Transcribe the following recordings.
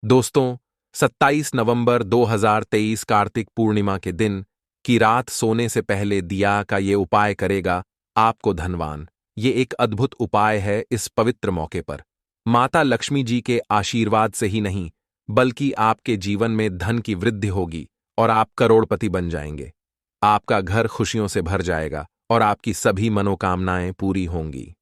दोस्तों, 27 नवंबर 2023 कार्तिक पूर्णिमा के दिन की रात सोने से पहले दिया का ये उपाय करेगा आपको धनवान। ये एक अद्भुत उपाय है इस पवित्र मौके पर। माता लक्ष्मी जी के आशीर्वाद से ही नहीं, बल्कि आपके जीवन में धन की वृद्धि होगी और आप करोड़पति बन जाएंगे। आपका घर खुशियों से भर जाएगा और आपकी सभी मनोकामनाएं पूरी होंगी।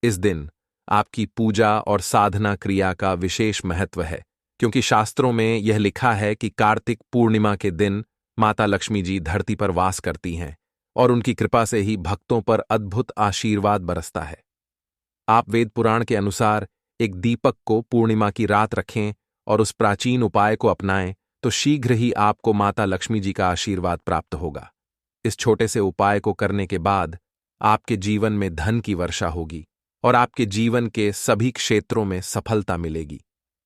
इस दिन आपकी पूजा और साधना क्रिया का विशेष महत्व है, क्योंकि शास्त्रों में यह लिखा है कि कार्तिक पूर्णिमा के दिन माता लक्ष्मी जी धरती पर वास करती हैं और उनकी कृपा से ही भक्तों पर अद्भुत आशीर्वाद बरसता है। आप वेद पुराण के अनुसार एक दीपक को पूर्णिमा की रात रखें और उस प्राचीन उपाय को अपनाएं तो शीघ्र ही आपको माता लक्ष्मी जी का आशीर्वाद प्राप्त होगा। इस छोटे से उपाय को करने के बाद आपके जीवन में धन की वर्षा होगी और आपके जीवन के सभी क्षेत्रों में सफलता मिलेगी।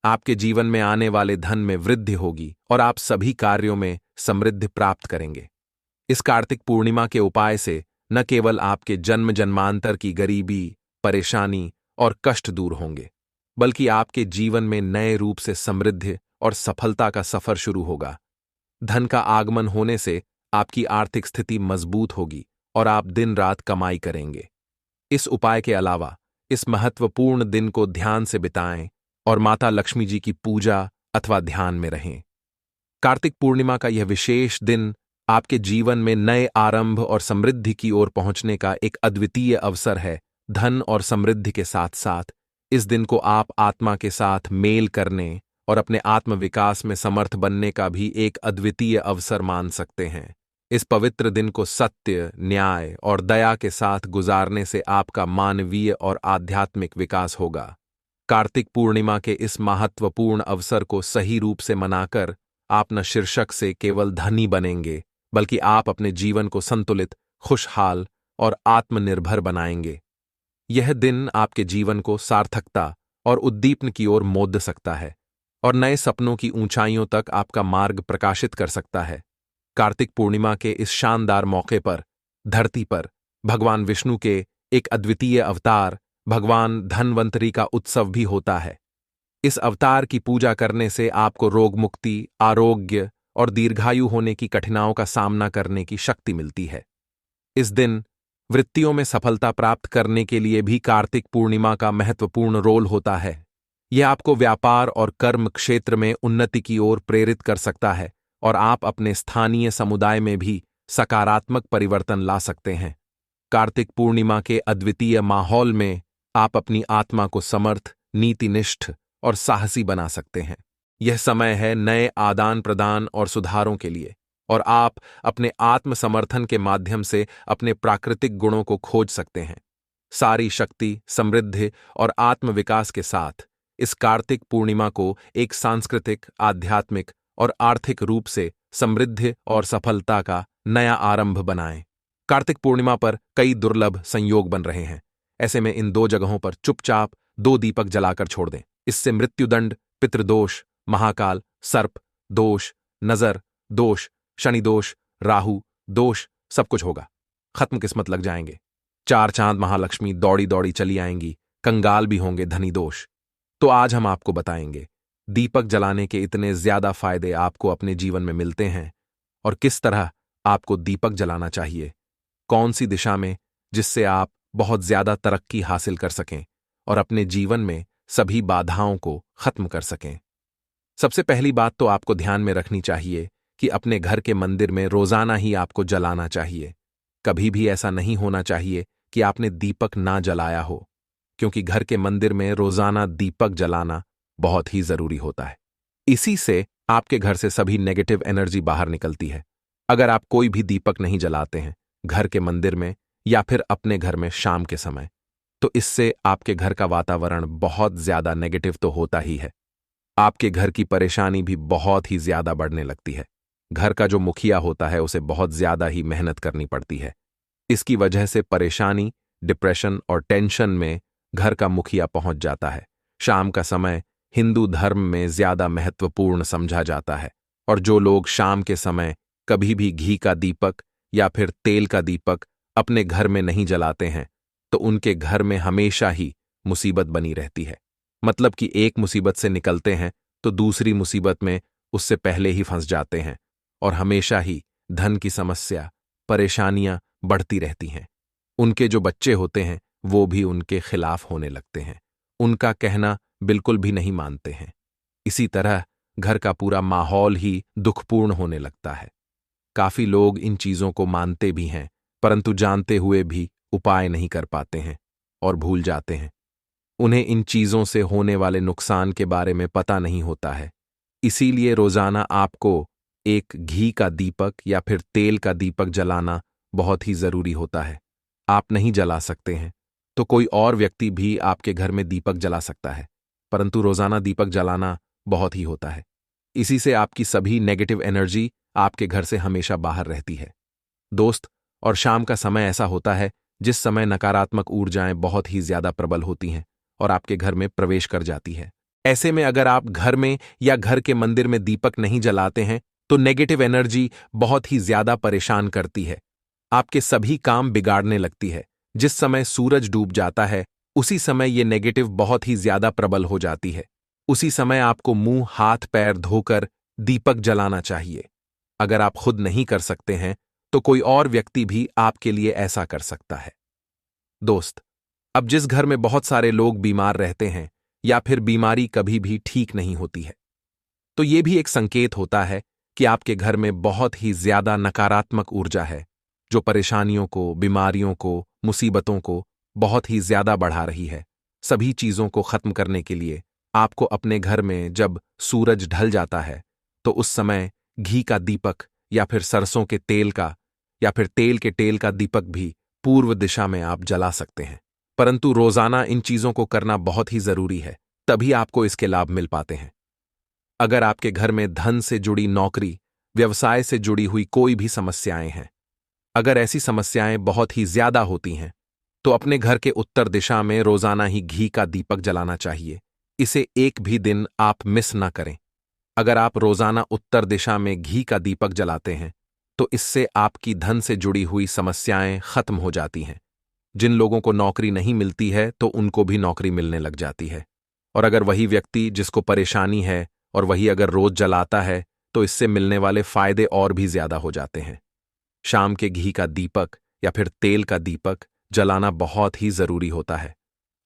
आपके जीवन में आने वाले धन में वृद्धि होगी और आप सभी कार्यों में समृद्धि प्राप्त करेंगे। इस कार्तिक पूर्णिमा के उपाय से न केवल आपके जन्म जन्मांतर की गरीबी, परेशानी और कष्ट दूर होंगे, बल्कि आपके जीवन में नए रूप से समृद्धि और सफलता का सफर शुरू होगा। धन का आगमन होने से आपकी आर्थिक स्थिति मजबूत होगी और आप दिन रात कमाई करेंगे। इस उपाय के अलावा इस महत्वपूर्ण दिन को ध्यान से बिताएं और माता लक्ष्मी जी की पूजा अथवा ध्यान में रहें। कार्तिक पूर्णिमा का यह विशेष दिन आपके जीवन में नए आरंभ और समृद्धि की ओर पहुंचने का एक अद्वितीय अवसर है। धन और समृद्धि के साथ साथ इस दिन को आप आत्मा के साथ मेल करने और अपने आत्म विकास में समर्थ बनने का भी एक अद्वितीय अवसर मान सकते हैं। इस पवित्र दिन को सत्य, न्याय और दया के साथ गुजारने से आपका मानवीय और आध्यात्मिक विकास होगा। कार्तिक पूर्णिमा के इस महत्वपूर्ण अवसर को सही रूप से मनाकर आप न शीर्षक से केवल धनी बनेंगे, बल्कि आप अपने जीवन को संतुलित, खुशहाल और आत्मनिर्भर बनाएंगे। यह दिन आपके जीवन को सार्थकता और उद्दीपन की ओर मोड़ सकता है और नए सपनों की ऊंचाइयों तक आपका मार्ग प्रकाशित कर सकता है। कार्तिक पूर्णिमा के इस शानदार मौके पर धरती पर भगवान विष्णु के एक अद्वितीय अवतार भगवान धन्वंतरी का उत्सव भी होता है। इस अवतार की पूजा करने से आपको रोग मुक्ति, आरोग्य और दीर्घायु होने की कठिनाइयों का सामना करने की शक्ति मिलती है। इस दिन वृत्तियों में सफलता प्राप्त करने के लिए भी कार्तिक पूर्णिमा का महत्वपूर्ण रोल होता है। यह आपको व्यापार और कर्म क्षेत्र में उन्नति की ओर प्रेरित कर सकता है और आप अपने स्थानीय समुदाय में भी सकारात्मक परिवर्तन ला सकते हैं। कार्तिक पूर्णिमा के अद्वितीय माहौल में आप अपनी आत्मा को समर्थ, नीतिनिष्ठ और साहसी बना सकते हैं। यह समय है नए आदान प्रदान और सुधारों के लिए, और आप अपने आत्मसमर्थन के माध्यम से अपने प्राकृतिक गुणों को खोज सकते हैं। सारी शक्ति, समृद्धि और आत्मविकास के साथ इस कार्तिक पूर्णिमा को एक सांस्कृतिक, आध्यात्मिक और आर्थिक रूप से समृद्धि और सफलता का नया आरंभ बनाएं। कार्तिक पूर्णिमा पर कई दुर्लभ संयोग बन रहे हैं। ऐसे में इन दो जगहों पर चुपचाप 2 दीपक जलाकर छोड़ दें। इससे मृत्युदंड, पितृदोष, महाकाल, सर्प दोष, नजर दोष, शनि दोष, राहु दोष सब कुछ होगा। खत्म किस्मत लग जाएंगे। 4 चांद महालक्ष्मी दौड़ी दौड़ी चली आएंगी। कंगाल भी होंगे धनी दोष। तो आज हम आपको बताएंगे दीपक जलाने के इतने ज्यादा फायदे आपको अपने जीवन में मिलते हैं और किस तरह आपको दीपक जलाना चाहिए, कौन सी दिशा में, जिससे आप बहुत ज्यादा तरक्की हासिल कर सकें और अपने जीवन में सभी बाधाओं को खत्म कर सकें। सबसे पहली बात तो आपको ध्यान में रखनी चाहिए कि अपने घर के मंदिर में रोजाना ही आपको जलाना चाहिए। कभी भी ऐसा नहीं होना चाहिए कि आपने दीपक ना जलाया हो, क्योंकि घर के मंदिर में रोजाना दीपक जलाना बहुत ही जरूरी होता है। इसी से आपके घर से सभी नेगेटिव एनर्जी बाहर निकलती है। अगर आप कोई भी दीपक नहीं जलाते हैं घर के मंदिर में या फिर अपने घर में शाम के समय, तो इससे आपके घर का वातावरण बहुत ज्यादा नेगेटिव तो होता ही है। आपके घर की परेशानी भी बहुत ही ज्यादा बढ़ने लगती है। घर का जो मुखिया होता है उसे बहुत ज्यादा ही मेहनत करनी पड़ती है। इसकी वजह से परेशानी, डिप्रेशन और टेंशन में घर का मुखिया पहुंच जाता है। शाम का समय हिंदू धर्म में ज्यादा महत्वपूर्ण समझा जाता है, और जो लोग शाम के समय कभी भी घी का दीपक या फिर तेल का दीपक अपने घर में नहीं जलाते हैं, तो उनके घर में हमेशा ही मुसीबत बनी रहती है। मतलब कि एक मुसीबत से निकलते हैं तो दूसरी मुसीबत में उससे पहले ही फंस जाते हैं और हमेशा ही धन की समस्या, परेशानियां बढ़ती रहती हैं। उनके जो बच्चे होते हैं वो भी उनके खिलाफ होने लगते हैं, उनका कहना बिल्कुल भी नहीं मानते हैं। इसी तरह घर का पूरा माहौल ही दुखपूर्ण होने लगता है। काफी लोग इन चीजों को मानते भी हैं, परंतु जानते हुए भी उपाय नहीं कर पाते हैं और भूल जाते हैं। उन्हें इन चीजों से होने वाले नुकसान के बारे में पता नहीं होता है। इसीलिए रोजाना आपको एक घी का दीपक या फिर तेल का दीपक जलाना बहुत ही जरूरी होता है। आप नहीं जला सकते हैं तो कोई और व्यक्ति भी आपके घर में दीपक जला सकता है, परंतु रोजाना दीपक जलाना बहुत ही होता है। इसी से आपकी सभी नेगेटिव एनर्जी आपके घर से हमेशा बाहर रहती है। दोस्त, और शाम का समय ऐसा होता है जिस समय नकारात्मक ऊर्जाएं बहुत ही ज्यादा प्रबल होती हैं और आपके घर में प्रवेश कर जाती है। ऐसे में अगर आप घर में या घर के मंदिर में दीपक नहीं जलाते हैं तो नेगेटिव एनर्जी बहुत ही ज्यादा परेशान करती है, आपके सभी काम बिगाड़ने लगती है। जिस समय सूरज डूब जाता है उसी समय ये नेगेटिव बहुत ही ज्यादा प्रबल हो जाती है। उसी समय आपको मुंह हाथ पैर धोकर दीपक जलाना चाहिए। अगर आप खुद नहीं कर सकते हैं तो कोई और व्यक्ति भी आपके लिए ऐसा कर सकता है। दोस्त, अब जिस घर में बहुत सारे लोग बीमार रहते हैं या फिर बीमारी कभी भी ठीक नहीं होती है, तो ये भी एक संकेत होता है कि आपके घर में बहुत ही ज्यादा नकारात्मक ऊर्जा है जो परेशानियों को, बीमारियों को, मुसीबतों को बहुत ही ज्यादा बढ़ा रही है। सभी चीजों को खत्म करने के लिए आपको अपने घर में जब सूरज ढल जाता है तो उस समय घी का दीपक या फिर सरसों के तेल का या फिर तेल के तेल का दीपक भी पूर्व दिशा में आप जला सकते हैं। परंतु रोजाना इन चीजों को करना बहुत ही जरूरी है, तभी आपको इसके लाभ मिल पाते हैं। अगर आपके घर में धन से जुड़ी नौकरी, व्यवसाय से जुड़ी हुई कोई भी समस्याएं हैं, अगर ऐसी समस्याएं बहुत ही ज्यादा होती हैं तो अपने घर के उत्तर दिशा में रोजाना ही घी का दीपक जलाना चाहिए। इसे एक भी दिन आप मिस ना करें। अगर आप रोजाना उत्तर दिशा में घी का दीपक जलाते हैं तो इससे आपकी धन से जुड़ी हुई समस्याएं खत्म हो जाती हैं। जिन लोगों को नौकरी नहीं मिलती है तो उनको भी नौकरी मिलने लग जाती है। और अगर वही व्यक्ति जिसको परेशानी है और वही अगर रोज जलाता है तो इससे मिलने वाले फायदे और भी ज्यादा हो जाते हैं। शाम के घी का दीपक या फिर तेल का दीपक जलाना बहुत ही जरूरी होता है।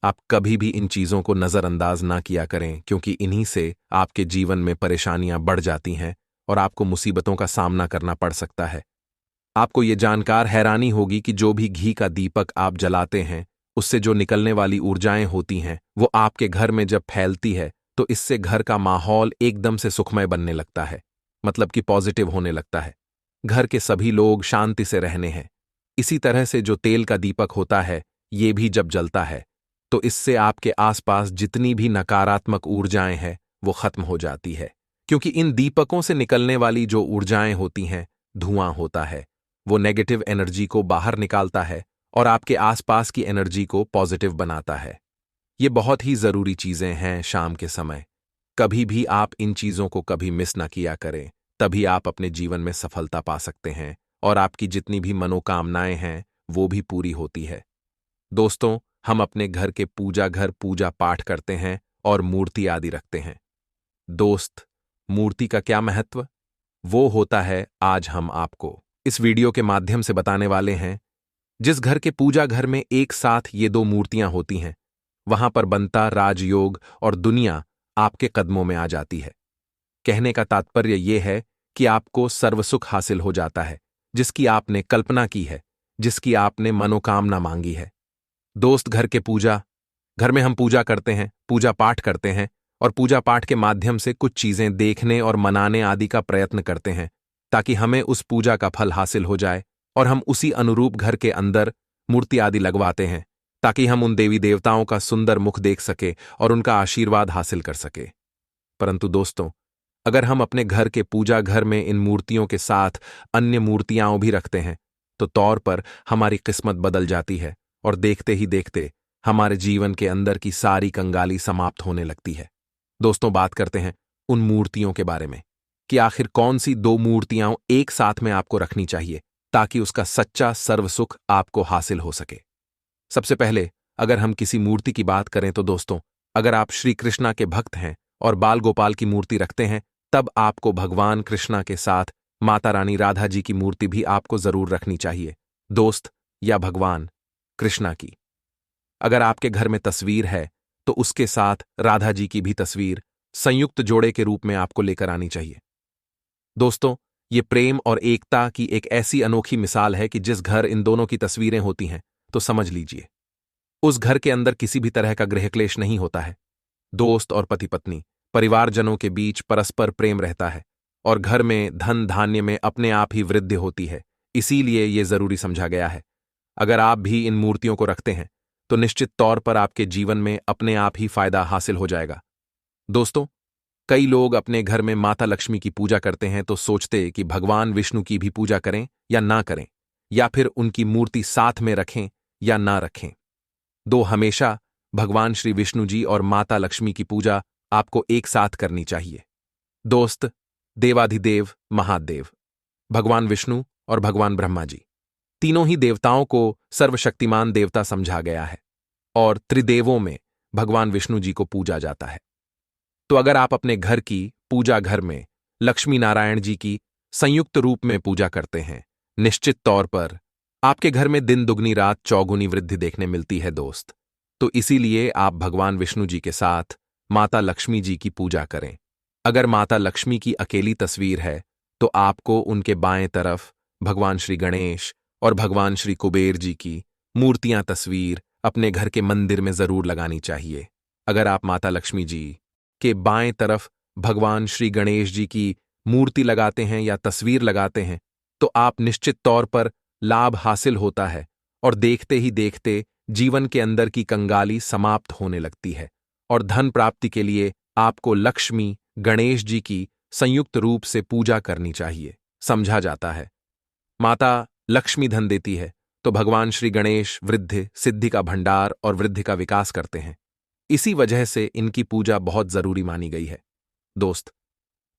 आप कभी भी इन चीजों को नजरअंदाज ना किया करें, क्योंकि इन्हीं से आपके जीवन में परेशानियां बढ़ जाती हैं और आपको मुसीबतों का सामना करना पड़ सकता है। आपको ये जानकार हैरानी होगी कि जो भी घी का दीपक आप जलाते हैं उससे जो निकलने वाली ऊर्जाएं होती हैं वो आपके घर में जब फैलती है तो इससे घर का माहौल एकदम से सुखमय बनने लगता है, मतलब कि पॉजिटिव होने लगता है। घर के सभी लोग शांति से रहने हैं। इसी तरह से जो तेल का दीपक होता है ये भी जब जलता है तो इससे आपके आसपास जितनी भी नकारात्मक ऊर्जाएं हैं वो खत्म हो जाती है, क्योंकि इन दीपकों से निकलने वाली जो ऊर्जाएं होती हैं, धुआं होता है, वो नेगेटिव एनर्जी को बाहर निकालता है और आपके आसपास की एनर्जी को पॉजिटिव बनाता है। ये बहुत ही जरूरी चीजें हैं शाम के समय। कभी भी आप इन चीजों को कभी मिस ना किया करें, तभी आप अपने जीवन में सफलता पा सकते हैं और आपकी जितनी भी मनोकामनाएं हैं वो भी पूरी होती है। दोस्तों, हम अपने घर के पूजा पाठ करते हैं और मूर्ति आदि रखते हैं। दोस्त, मूर्ति का क्या महत्व? वो होता है आज हम आपको इस वीडियो के माध्यम से बताने वाले हैं। जिस घर के पूजा घर में एक साथ ये दो मूर्तियां होती हैं, वहां पर बनता राजयोग और दुनिया आपके कदमों में आ जाती है। कहने का तात्पर्य यह है कि आपको सर्वसुख हासिल हो जाता है, जिसकी आपने कल्पना की है, जिसकी आपने मनोकामना मांगी है। दोस्त, घर में हम पूजा करते हैं, पूजा पाठ करते हैं और पूजा पाठ के माध्यम से कुछ चीजें देखने और मनाने आदि का प्रयत्न करते हैं ताकि हमें उस पूजा का फल हासिल हो जाए, और हम उसी अनुरूप घर के अंदर मूर्ति आदि लगवाते हैं ताकि हम उन देवी देवताओं का सुंदर मुख देख सके और उनका आशीर्वाद हासिल कर सके। परंतु दोस्तों, अगर हम अपने घर के पूजा घर में इन मूर्तियों के साथ अन्य मूर्तियां भी रखते हैं तो तौर पर हमारी किस्मत बदल जाती है और देखते ही देखते हमारे जीवन के अंदर की सारी कंगाली समाप्त होने लगती है। दोस्तों, बात करते हैं उन मूर्तियों के बारे में कि आखिर कौन सी दो मूर्तियां एक साथ में आपको रखनी चाहिए ताकि उसका सच्चा सर्वसुख आपको हासिल हो सके। सबसे पहले अगर हम किसी मूर्ति की बात करें तो दोस्तों, अगर आप श्री कृष्णा के भक्त हैं और बाल गोपाल की मूर्ति रखते हैं, तब आपको भगवान कृष्णा के साथ माता रानी राधा जी की मूर्ति भी आपको जरूर रखनी चाहिए दोस्त, या भगवान कृष्णा की। अगर आपके घर में तस्वीर है तो उसके साथ राधा जी की भी तस्वीर संयुक्त जोड़े के रूप में आपको लेकर आनी चाहिए। दोस्तों, ये प्रेम और एकता की एक ऐसी अनोखी मिसाल है कि जिस घर इन दोनों की तस्वीरें होती हैं तो समझ लीजिए उस घर के अंदर किसी भी तरह का गृह क्लेश नहीं होता है। दोस्त और पति पत्नी, परिवारजनों के बीच परस्पर प्रेम रहता है और घर में धन धान्य में अपने आप ही वृद्धि होती है। इसीलिए ये जरूरी समझा गया है। अगर आप भी इन मूर्तियों को रखते हैं तो निश्चित तौर पर आपके जीवन में अपने आप ही फायदा हासिल हो जाएगा। दोस्तों, कई लोग अपने घर में माता लक्ष्मी की पूजा करते हैं तो सोचते कि भगवान विष्णु की भी पूजा करें या ना करें, या फिर उनकी मूर्ति साथ में रखें या ना रखें। हमेशा भगवान श्री विष्णु जी और माता लक्ष्मी की पूजा आपको एक साथ करनी चाहिए। दोस्त, देवाधिदेव महादेव भगवान विष्णु और भगवान ब्रह्मा जी, तीनों ही देवताओं को सर्वशक्तिमान देवता समझा गया है और त्रिदेवों में भगवान विष्णु जी को पूजा जाता है। तो अगर आप अपने घर की पूजा घर में लक्ष्मी नारायण जी की संयुक्त रूप में पूजा करते हैं, निश्चित तौर पर आपके घर में दिन दुगनी रात चौगुनी वृद्धि देखने मिलती है दोस्त। तो इसीलिए आप भगवान विष्णु जी के साथ माता लक्ष्मी जी की पूजा करें। अगर माता लक्ष्मी की अकेली तस्वीर है तो आपको उनके बाएं तरफ भगवान श्री गणेश और भगवान श्री कुबेर जी की मूर्तियां तस्वीर अपने घर के मंदिर में जरूर लगानी चाहिए। अगर आप माता लक्ष्मी जी के बाएं तरफ भगवान श्री गणेश जी की मूर्ति लगाते हैं या तस्वीर लगाते हैं तो आप निश्चित तौर पर लाभ हासिल होता है और देखते ही देखते जीवन के अंदर की कंगाली समाप्त होने लगती है और धन प्राप्ति के लिए आपको लक्ष्मी गणेश जी की संयुक्त रूप से पूजा करनी चाहिए। समझा जाता है माता लक्ष्मी धन देती है तो भगवान श्री गणेश वृद्धि सिद्धि का भंडार और वृद्धि का विकास करते हैं। इसी वजह से इनकी पूजा बहुत जरूरी मानी गई है दोस्त।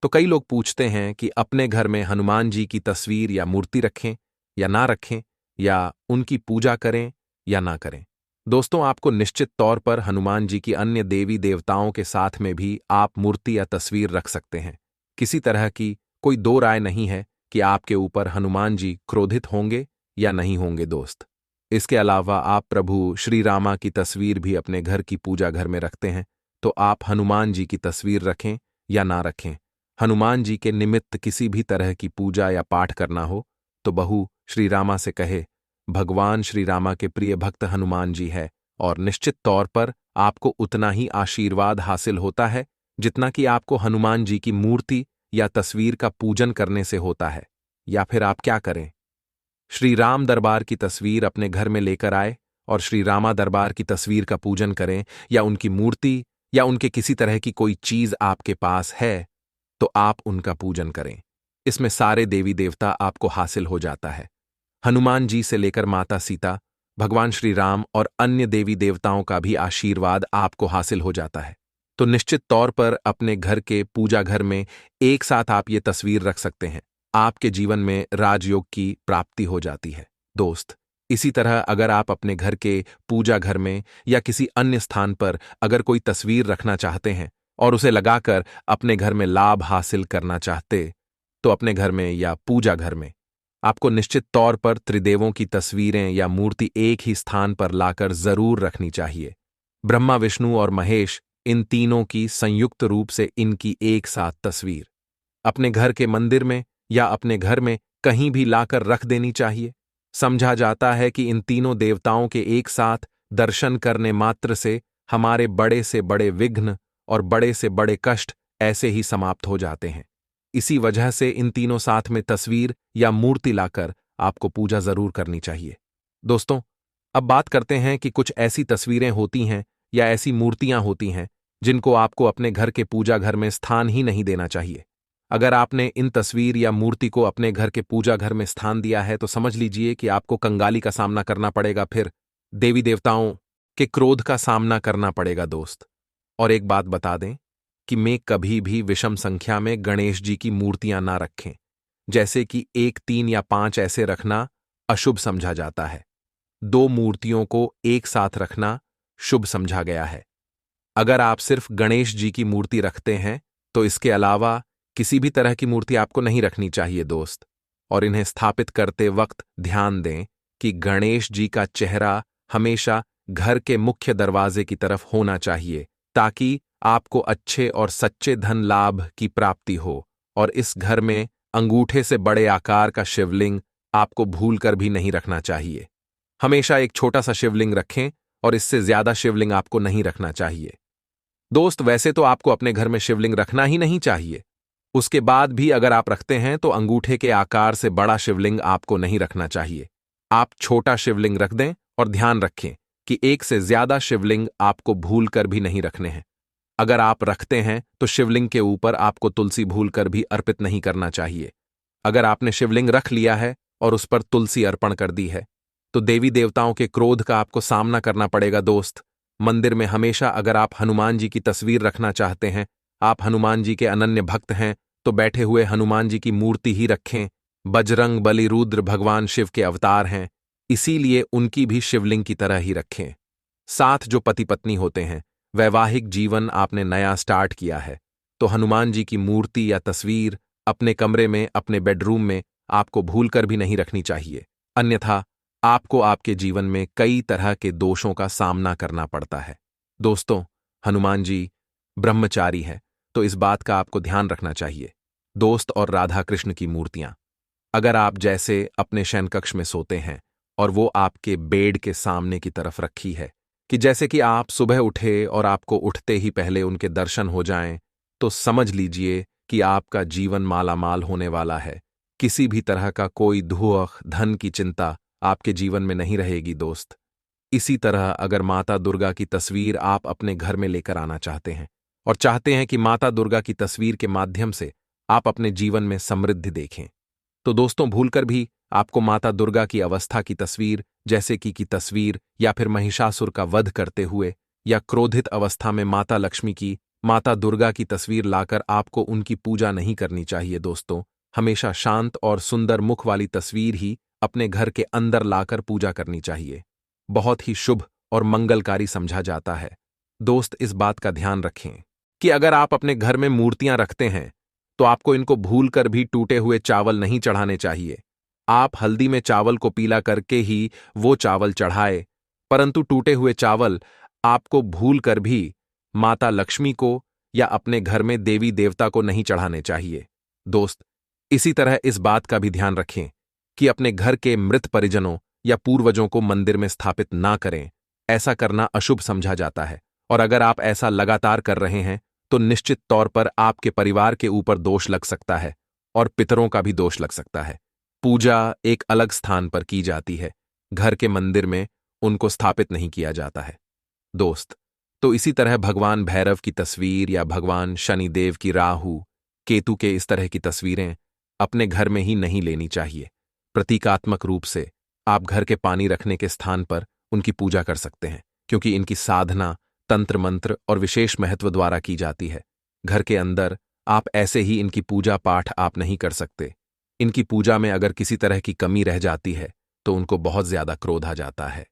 तो कई लोग पूछते हैं कि अपने घर में हनुमान जी की तस्वीर या मूर्ति रखें या ना रखें, या उनकी पूजा करें या ना करें। दोस्तों, आपको निश्चित तौर पर हनुमान जी की अन्य देवी देवताओं के साथ में भी आप मूर्ति या तस्वीर रख सकते हैं। किसी तरह की कोई दो राय नहीं है कि आपके ऊपर हनुमान जी क्रोधित होंगे या नहीं होंगे दोस्त। इसके अलावा आप प्रभु श्री रामा की तस्वीर भी अपने घर की पूजा घर में रखते हैं तो आप हनुमान जी की तस्वीर रखें या ना रखें, हनुमान जी के निमित्त किसी भी तरह की पूजा या पाठ करना हो तो बहू श्री रामा से कहे भगवान श्री रामा के प्रिय भक्त हनुमान जी है, और निश्चित तौर पर आपको उतना ही आशीर्वाद हासिल होता है जितना कि आपको हनुमान जी की मूर्ति या तस्वीर का पूजन करने से होता है। या फिर आप क्या करें, श्री राम दरबार की तस्वीर अपने घर में लेकर आए और श्री रामा दरबार की तस्वीर का पूजन करें, या उनकी मूर्ति या उनके किसी तरह की कोई चीज आपके पास है तो आप उनका पूजन करें। इसमें सारे देवी देवता आपको हासिल हो जाता है। हनुमान जी से लेकर माता सीता, भगवान श्री राम और अन्य देवी देवताओं का भी आशीर्वाद आपको हासिल हो जाता है। तो निश्चित तौर पर अपने घर के पूजा घर में एक साथ आप ये तस्वीर रख सकते हैं। आपके जीवन में राजयोग की प्राप्ति हो जाती है दोस्त। इसी तरह अगर आप अपने घर के पूजा घर में या किसी अन्य स्थान पर अगर कोई तस्वीर रखना चाहते हैं और उसे लगाकर अपने घर में लाभ हासिल करना चाहते तो अपने घर में या पूजा घर में आपको निश्चित तौर पर त्रिदेवों की तस्वीरें या मूर्ति एक ही स्थान पर लाकर जरूर रखनी चाहिए। ब्रह्मा विष्णु और महेश, इन तीनों की संयुक्त रूप से इनकी एक साथ तस्वीर अपने घर के मंदिर में या अपने घर में कहीं भी लाकर रख देनी चाहिए। समझा जाता है कि इन तीनों देवताओं के एक साथ दर्शन करने मात्र से हमारे बड़े से बड़े विघ्न और बड़े से बड़े कष्ट ऐसे ही समाप्त हो जाते हैं। इसी वजह से इन तीनों साथ में तस्वीर या मूर्ति लाकर आपको पूजा जरूर करनी चाहिए। दोस्तों, अब बात करते हैं कि कुछ ऐसी तस्वीरें होती हैं या ऐसी मूर्तियां होती हैं जिनको आपको अपने घर के पूजा घर में स्थान ही नहीं देना चाहिए। अगर आपने इन तस्वीर या मूर्ति को अपने घर के पूजा घर में स्थान दिया है तो समझ लीजिए कि आपको कंगाली का सामना करना पड़ेगा, फिर देवी देवताओं के क्रोध का सामना करना पड़ेगा दोस्त। और एक बात बता दें कि मैं कभी भी विषम संख्या में गणेश जी की मूर्तियां ना रखें, जैसे कि 1, 3 या 5 ऐसे रखना अशुभ समझा जाता है। 2 मूर्तियों को एक साथ रखना शुभ समझा गया है। अगर आप सिर्फ गणेश जी की मूर्ति रखते हैं तो इसके अलावा किसी भी तरह की मूर्ति आपको नहीं रखनी चाहिए दोस्त। और इन्हें स्थापित करते वक्त ध्यान दें कि गणेश जी का चेहरा हमेशा घर के मुख्य दरवाजे की तरफ होना चाहिए, ताकि आपको अच्छे और सच्चे धन लाभ की प्राप्ति हो। और इस घर में अंगूठे से बड़े आकार का शिवलिंग आपको भूलकर भी नहीं रखना चाहिए। हमेशा एक छोटा सा शिवलिंग रखें और इससे ज्यादा शिवलिंग आपको नहीं रखना चाहिए। दोस्त, वैसे तो आपको अपने घर में शिवलिंग रखना ही नहीं चाहिए। उसके बाद भी अगर आप रखते हैं तो अंगूठे के आकार से बड़ा शिवलिंग आपको नहीं रखना चाहिए। आप छोटा शिवलिंग रख दें और ध्यान रखें कि एक से ज्यादा शिवलिंग आपको भूलकर भी नहीं रखने हैं। अगर आप रखते हैं तो शिवलिंग के ऊपर आपको तुलसी भूलकर भी अर्पित नहीं करना चाहिए। अगर आपने शिवलिंग रख लिया है और उस पर तुलसी अर्पण कर दी है तो देवी देवताओं के क्रोध का आपको सामना करना पड़ेगा दोस्त। मंदिर में हमेशा अगर आप हनुमान जी की तस्वीर रखना चाहते हैं, आप हनुमान जी के अनन्य भक्त हैं, तो बैठे हुए हनुमान जी की मूर्ति ही रखें। बजरंग बली रुद्र भगवान शिव के अवतार हैं, इसीलिए उनकी भी शिवलिंग की तरह ही रखें। साथ जो पति पत्नी होते हैं, वैवाहिक जीवन आपने नया स्टार्ट किया है, तो हनुमान जी की मूर्ति या तस्वीर अपने कमरे में, अपने बेडरूम में आपको भूलकर भी नहीं रखनी चाहिए। अन्यथा आपको आपके जीवन में कई तरह के दोषों का सामना करना पड़ता है। दोस्तों, हनुमान जी ब्रह्मचारी हैं, तो इस बात का आपको ध्यान रखना चाहिए। दोस्त और राधा कृष्ण की मूर्तियां अगर आप जैसे अपने शयनकक्ष में सोते हैं और वो आपके बेड के सामने की तरफ रखी है कि जैसे कि आप सुबह उठे और आपको उठते ही पहले उनके दर्शन हो जाएं, तो समझ लीजिए कि आपका जीवन मालामाल होने वाला है। किसी भी तरह का कोई दुख धन की चिंता आपके जीवन में नहीं रहेगी दोस्त। इसी तरह अगर माता दुर्गा की तस्वीर आप अपने घर में लेकर आना चाहते हैं और चाहते हैं कि माता दुर्गा की तस्वीर के माध्यम से आप अपने जीवन में समृद्धि देखें, तो दोस्तों भूलकर भी आपको माता दुर्गा की अवस्था की तस्वीर, जैसे कि तस्वीर, या फिर महिषासुर का वध करते हुए या क्रोधित अवस्था में माता लक्ष्मी की, माता दुर्गा की तस्वीर लाकर आपको उनकी पूजा नहीं करनी चाहिए दोस्तों। हमेशा शांत और सुंदर मुख वाली तस्वीर ही अपने घर के अंदर लाकर पूजा करनी चाहिए। बहुत ही शुभ और मंगलकारी समझा जाता है। दोस्त, इस बात का ध्यान रखें कि अगर आप अपने घर में मूर्तियां रखते हैं तो आपको इनको भूलकर भी टूटे हुए चावल नहीं चढ़ाने चाहिए। आप हल्दी में चावल को पीला करके ही वो चावल चढ़ाए, परंतु टूटे हुए चावल आपको भूलकर भी माता लक्ष्मी को या अपने घर में देवी देवता को नहीं चढ़ाने चाहिए। दोस्त, इसी तरह इस बात का भी ध्यान रखें कि अपने घर के मृत परिजनों या पूर्वजों को मंदिर में स्थापित ना करें। ऐसा करना अशुभ समझा जाता है, और अगर आप ऐसा लगातार कर रहे हैं तो निश्चित तौर पर आपके परिवार के ऊपर दोष लग सकता है और पितरों का भी दोष लग सकता है। पूजा एक अलग स्थान पर की जाती है, घर के मंदिर में उनको स्थापित नहीं किया जाता है दोस्त। तो इसी तरह भगवान भैरव की तस्वीर या भगवान शनिदेव की, राहु केतु के इस तरह की तस्वीरें अपने घर में ही नहीं लेनी चाहिए। प्रतीकात्मक रूप से आप घर के पानी रखने के स्थान पर उनकी पूजा कर सकते हैं, क्योंकि इनकी साधना तंत्र मंत्र और विशेष महत्व द्वारा की जाती है। घर के अंदर आप ऐसे ही इनकी पूजा पाठ आप नहीं कर सकते। इनकी पूजा में अगर किसी तरह की कमी रह जाती है तो उनको बहुत ज्यादा क्रोध आ जाता है।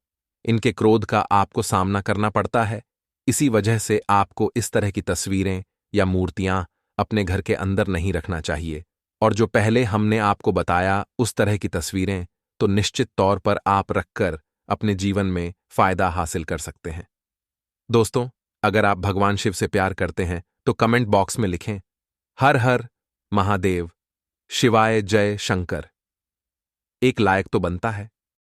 इनके क्रोध का आपको सामना करना पड़ता है। इसी वजह से आपको इस तरह की तस्वीरें या मूर्तियां अपने घर के अंदर नहीं रखना चाहिए। और जो पहले हमने आपको बताया उस तरह की तस्वीरें तो निश्चित तौर पर आप रखकर अपने जीवन में फायदा हासिल कर सकते हैं। दोस्तों, अगर आप भगवान शिव से प्यार करते हैं तो कमेंट बॉक्स में लिखें हर हर महादेव, शिवाय जय शंकर। एक लायक तो बनता है।